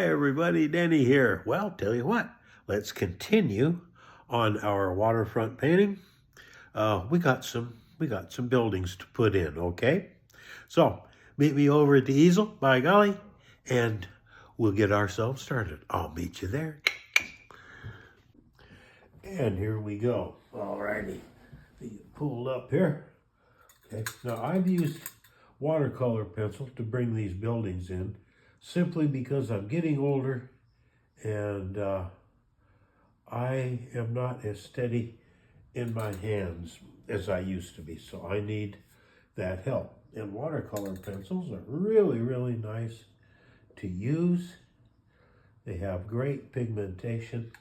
everybody, Danny here. Well, tell you what, let's continue on our waterfront painting. We got some buildings to put in, okay? So meet me over at the easel, by golly, and we'll get ourselves started. I'll meet you there. And here we go. Alrighty, pulled up here. Okay, now I've used watercolor pencil to bring these buildings in, simply because I'm getting older and I am not as steady in my hands as I used to be, so I need that help. And watercolor pencils are really, really nice to use. They have great pigmentation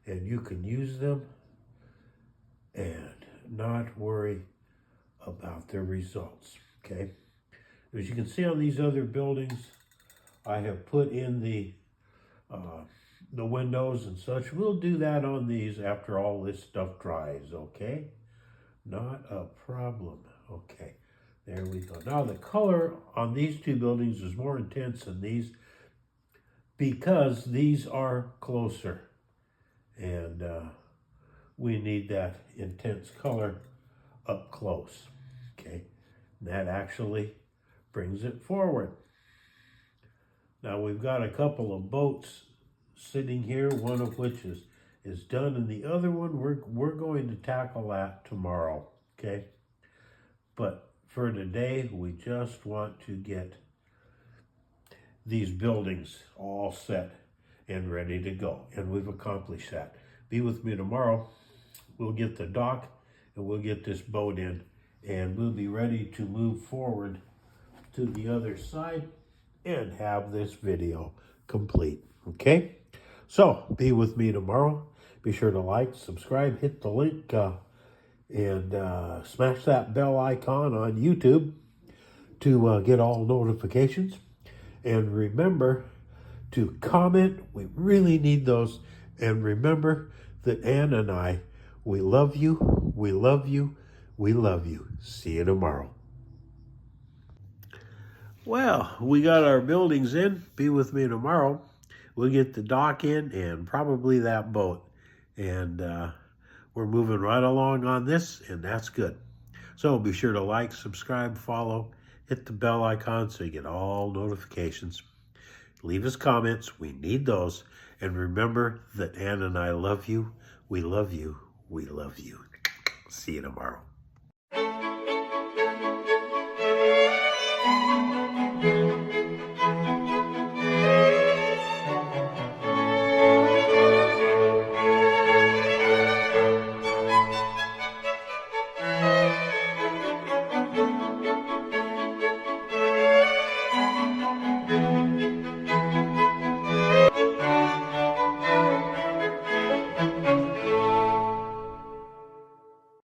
and you can use them and not worry about their results, okay? As you can see on these other buildings, I have put in the windows and such. We'll do that on these after all this stuff dries, okay? Not a problem. Okay, there we go. Now the color on these two buildings is more intense than these because these are closer and we need that intense color up close, okay? And that actually brings it forward. Now we've got a couple of boats sitting here, one of which is done, and the other one we're going to tackle that tomorrow, okay? But for today, we just want to get these buildings all set and ready to go, and we've accomplished that. Be with me tomorrow. We'll get the dock and we'll get this boat in, and we'll be ready to move forward to the other side and have this video complete, okay? So be with me tomorrow. Be sure to like, subscribe, hit the link, and smash that bell icon on YouTube to get all notifications. And remember to comment. We really need those. And remember that Ann and I, we love you, we love you, we love you. See you tomorrow. Well, we got our buildings in. Be with me tomorrow. We'll get the dock in and probably that boat. And we're moving right along on this, and that's good. So be sure to like, subscribe, follow, hit the bell icon so you get all notifications. Leave us comments. We need those. And remember that Ann and I love you. We love you. We love you. See you tomorrow.